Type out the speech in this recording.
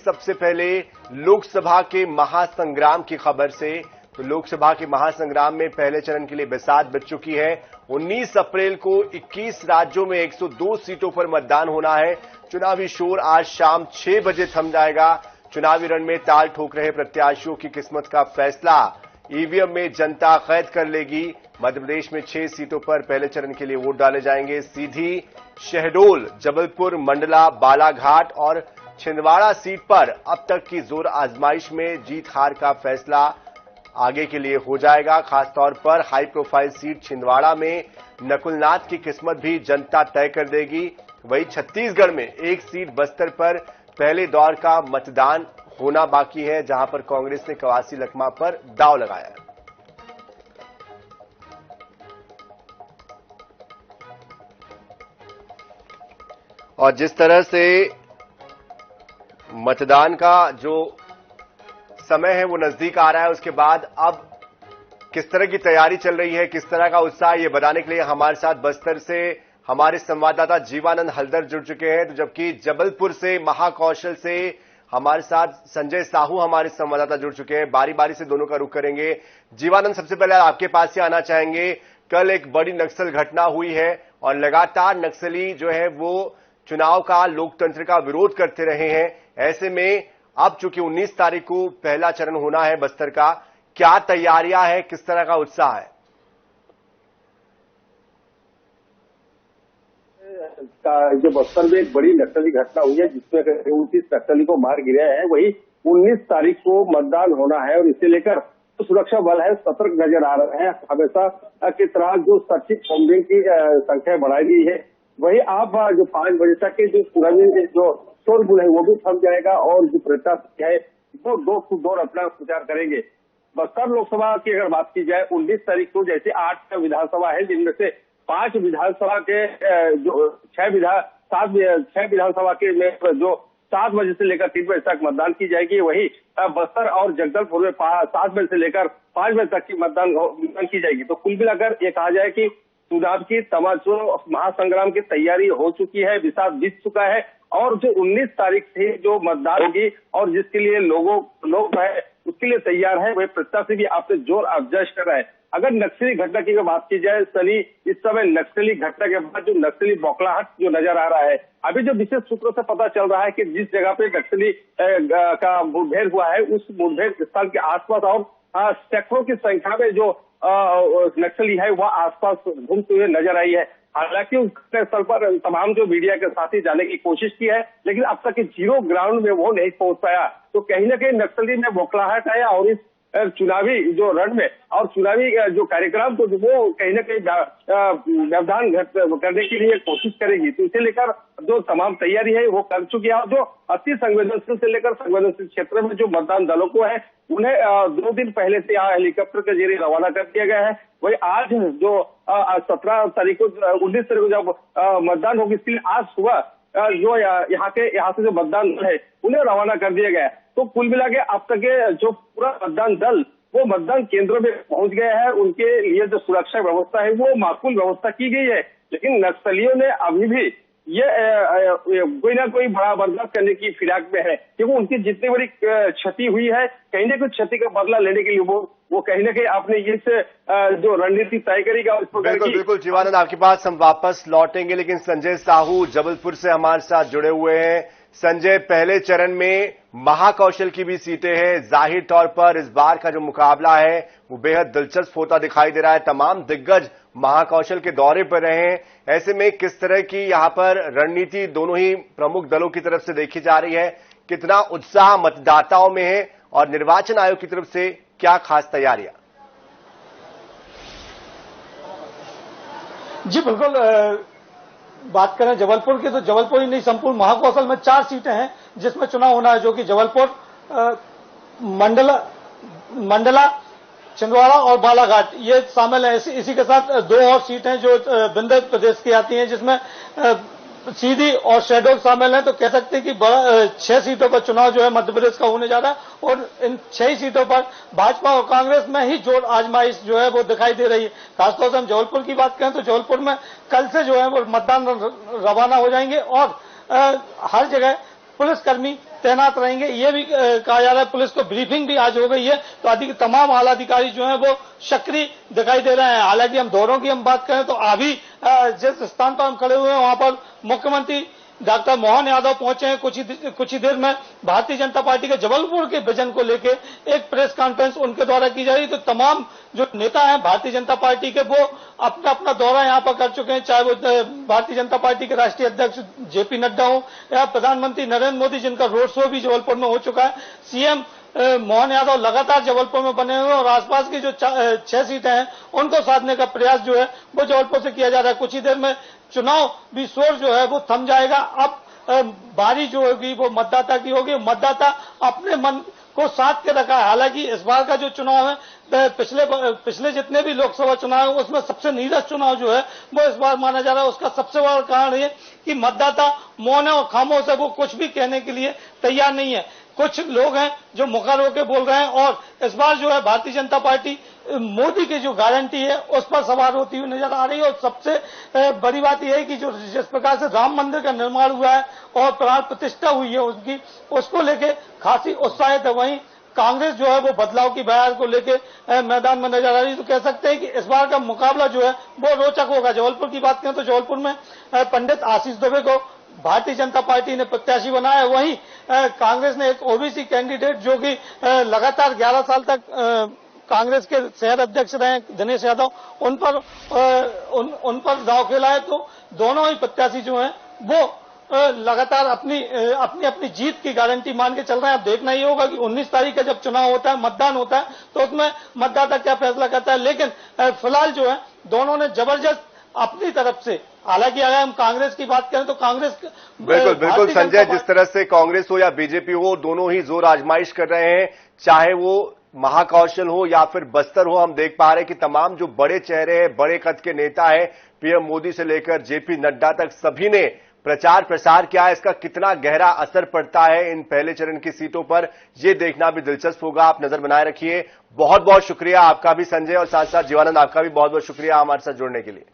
सबसे पहले लोकसभा के महासंग्राम की खबर से। तो लोकसभा के महासंग्राम में पहले चरण के लिए बिसात बज चुकी है। 19 अप्रैल को 21 राज्यों में 102 सीटों पर मतदान होना है। चुनावी शोर आज शाम 6 बजे थम जाएगा। चुनावी रण में ताल ठोक रहे प्रत्याशियों की किस्मत का फैसला ईवीएम में जनता कैद कर लेगी। मध्य प्रदेश में 6 सीटों पर पहले चरण के लिए वोट डाले जाएंगे। सीधी, शहडोल, जबलपुर, मंडला, बालाघाट और छिंदवाड़ा सीट पर अब तक की जोर आजमाइश में जीत हार का फैसला आगे के लिए हो जाएगा। खासतौर पर हाई प्रोफाइल सीट छिंदवाड़ा में नकुलनाथ की किस्मत भी जनता तय कर देगी। वहीं छत्तीसगढ़ में एक सीट बस्तर पर पहले दौर का मतदान होना बाकी है, जहां पर कांग्रेस ने कवासी लखमा पर दांव लगाया है। और जिस तरह से मतदान का जो समय है वो नजदीक आ रहा है, उसके बाद अब किस तरह की तैयारी चल रही है, किस तरह का उत्साह, ये बताने के लिए हमारे साथ बस्तर से हमारे संवाददाता जीवानंद हलदर जुड़ चुके हैं। तो जबकि जबलपुर से, महाकौशल से हमारे साथ संजय साहू हमारे संवाददाता जुड़ चुके हैं। बारी बारी से दोनों का रुख करेंगे। जीवानंद, सबसे पहले आपके पास से आना चाहेंगे। कल एक बड़ी नक्सल घटना हुई है और लगातार नक्सली जो है वो चुनाव का, लोकतंत्र का विरोध करते रहे हैं। ऐसे में अब चूंकि 19 तारीख को पहला चरण होना है बस्तर का, क्या तैयारियां हैं, किस तरह का उत्साह है? जो बस्तर में एक बड़ी नक्सली घटना हुई है जिसमें 29 नक्सली को मार गिरा है, वही 19 तारीख को मतदान होना है और इसे लेकर तो सुरक्षा बल है सतर्क नजर आ रहे हैं। हमेशा की तरह जो सर्चिंग कॉम्बिंग की संख्या बढ़ाई गई है, वही आप जो 5 बजे तक के जो पुरानी जो शोरगुल है वो भी थम जाएगा और जो प्रत्याशी है वो डोर टू डोर अपना प्रचार करेंगे। बस्तर लोकसभा की अगर बात की जाए, 19 तारीख को जैसे 8 विधानसभा है, जिनमें से 5 विधानसभा के जो 6 विधानसभा के में जो 7 बजे से लेकर 3 बजे तक मतदान की जाएगी, वही बस्तर और जगदलपुर में 7 बजे से लेकर 5 बजे तक की मतदान की जाएगी। तो कुल मिलाकर ये कहा जाए कि चुनाव की तमाम महासंग्राम की तैयारी हो चुकी है, बिसात बीत चुका है और जो 19 तारीख से जो मतदान होगी और जिसके लिए लोग है उसके लिए तैयार है, वही प्रत्याशी भी आपसे जोर अफजाइश कर रहा है। अगर नक्सली घटना की बात की जाए सनी, इस समय नक्सली घटना के बाद जो नक्सली बौखलाहट जो नजर आ रहा है, अभी जो विशेष सूत्रों से पता चल रहा है कि जिस जगह पे नक्सली का मुठभेड़ हुआ है, उस मुठभेड़ स्थल के आसपास और सैकड़ों की संख्या में जो नक्सली है वह आसपास घूमते हुए नजर आई है। हालांकि उस स्थल पर तमाम जो मीडिया के साथी जाने की कोशिश की है, लेकिन अब तक जीरो ग्राउंड में वो नहीं पहुंच पाया। तो कहीं ना कहीं नक्सली में बौखलाहट है और इस चुनावी जो रण में और चुनावी जो कार्यक्रम तो वो कहीं ना कहीं व्यवधान करने के लिए कोशिश करेगी। तो इसे लेकर जो तमाम तैयारी है वो कर चुकी है और जो अति संवेदनशील से लेकर संवेदनशील क्षेत्र में जो मतदान दलों को है उन्हें 2 दिन पहले से यहाँ हेलीकॉप्टर के जरिए रवाना कर दिया गया है। वही आज जो 17 तारीख को 19 तारीख को जब मतदान होगी, इसके लिए आज सुबह जो यहाँ से जो मतदान दल है उन्हें रवाना कर दिया गया है। तो कुल मिला के अब तक के जो पूरा मतदान दल वो मतदान केंद्रों में पहुंच गया है। उनके लिए जो सुरक्षा व्यवस्था है वो माकूल व्यवस्था की गई है, लेकिन नक्सलियों ने अभी भी ये कोई ना कोई बड़ा बर्दाश्त करने की फिराक में है, क्योंकि उनकी जितनी बड़ी क्षति हुई है, कहीं ना कहीं क्षति का बदला लेने के लिए वो कहीं ना कहीं अपने ये से जो रणनीति तय करेगा। बिल्कुल जीवानंद, आपके पास हम वापस लौटेंगे, लेकिन संजय साहू जबलपुर से हमारे साथ जुड़े हुए हैं। संजय, पहले चरण में महाकौशल की भी सीटें हैं। जाहिर तौर पर इस बार का जो मुकाबला है वो बेहद दिलचस्प होता दिखाई दे रहा है। तमाम दिग्गज महाकौशल के दौरे पर रहे हैं। ऐसे में किस तरह की यहां पर रणनीति दोनों ही प्रमुख दलों की तरफ से देखी जा रही है? कितना उत्साह मतदाताओं में है और निर्वाचन आयोग की तरफ से क्या खास तैयारियां? जी बिल्कुल, बात करें जबलपुर की तो जबलपुर ही नहीं, संपूर्ण महाकौशल में 4 सीटें हैं जिसमें चुनाव होना है, जो कि जबलपुर, मंडला, छिंदवाड़ा और बालाघाट ये शामिल है। इसी के साथ 2 और सीटें जो विंध्य प्रदेश की आती हैं, जिसमें सीधी और शहडोल शामिल हैं। तो कह सकते हैं कि 6 सीटों पर चुनाव जो है मध्य प्रदेश का होने जा रहा है और इन 6 सीटों पर भाजपा और कांग्रेस में ही जोर आजमाइश जो है वो दिखाई दे रही है। खासतौर से हम जबलपुर की बात करें तो जबलपुर में कल से जो है वो मतदान रवाना हो जाएंगे और हर जगह पुलिसकर्मी तैनात रहेंगे। ये भी कहा जा रहा है, पुलिस को ब्रीफिंग भी आज हो गई है, तो तमाम आला अधिकारी जो हैं वो सक्रिय दिखाई दे रहे हैं। हालांकि हम दौरों की बात करें तो अभी जिस स्थान पर हम खड़े हुए हैं वहां पर मुख्यमंत्री डॉक्टर मोहन यादव पहुंचे हैं। कुछ ही देर में भारतीय जनता पार्टी के जबलपुर के विजन को लेके एक प्रेस कॉन्फ्रेंस उनके द्वारा की जा रही है। तो तमाम जो नेता हैं भारतीय जनता पार्टी के, वो अपना अपना दौरा यहां पर कर चुके हैं, चाहे वो भारतीय जनता पार्टी के राष्ट्रीय अध्यक्ष जेपी नड्डा हो या प्रधानमंत्री नरेंद्र मोदी, जिनका रोड शो भी जबलपुर में हो चुका है। सीएम मोहन यादव लगातार जबलपुर में बने हुए और आसपास की जो 6 सीटें हैं उनको साधने का प्रयास जो है वो जबलपुर से किया जा रहा है। कुछ ही देर में चुनाव भी शोर जो है वो थम जाएगा। अब बारी जो होगी वो मतदाता की होगी। मतदाता अपने मन को साध के रखा है। हालांकि इस बार का जो चुनाव है, पिछले जितने भी लोकसभा चुनाव है उसमें सबसे नीरस चुनाव जो है वो इस बार माना जा रहा है। उसका सबसे बड़ा कारण ये कि मतदाता मौन और खामोश है, वो कुछ भी कहने के लिए तैयार नहीं है। कुछ लोग हैं जो मुखर होकर बोल रहे हैं और इस बार जो है भारतीय जनता पार्टी मोदी की जो गारंटी है उस पर सवार होती हुई नजर आ रही है। और सबसे बड़ी बात यह है कि जो जिस प्रकार से राम मंदिर का निर्माण हुआ है और प्राण प्रतिष्ठा हुई है उसकी, उसको लेके खासी उत्साहित है। वहीं कांग्रेस जो है वो बदलाव की बयार को लेके मैदान में नजर आ रही है। तो कह सकते हैं कि इस बार का मुकाबला जो है वो रोचक होगा। जबलपुर की बात करें तो जबलपुर में पंडित आशीष दुबे को भारतीय जनता पार्टी ने प्रत्याशी बनाया है। वहीं कांग्रेस ने एक ओबीसी कैंडिडेट जो कि लगातार 11 साल तक कांग्रेस के शहर अध्यक्ष रहे दिनेश यादव, उन पर दांव खेला है। तो दोनों ही प्रत्याशी जो हैं वो लगातार अपनी जीत की गारंटी मान के चल रहे हैं। अब देखना ही होगा कि 19 तारीख का जब चुनाव होता है, मतदान होता है, तो उसमें मतदाता क्या फैसला करता है। लेकिन फिलहाल जो है दोनों ने जबरदस्त अपनी तरफ से, हालांकि अगर हम कांग्रेस की बात करें तो कांग्रेस बिल्कुल संजय, जिस तरह से कांग्रेस हो या बीजेपी हो, दोनों ही जोर आजमाइश कर रहे हैं, चाहे वो महाकौशल हो या फिर बस्तर हो। हम देख पा रहे हैं कि तमाम जो बड़े चेहरे हैं, बड़े कद के नेता है, पीएम मोदी से लेकर जेपी नड्डा तक, सभी ने प्रचार प्रसार किया है। इसका कितना गहरा असर पड़ता है इन पहले चरण की सीटों पर, यह देखना भी दिलचस्प होगा। आप नजर बनाए रखिए। बहुत बहुत शुक्रिया आपका भी संजय, और साथ साथ जीवानंद आपका भी बहुत बहुत शुक्रिया हमारे साथ जुड़ने के लिए।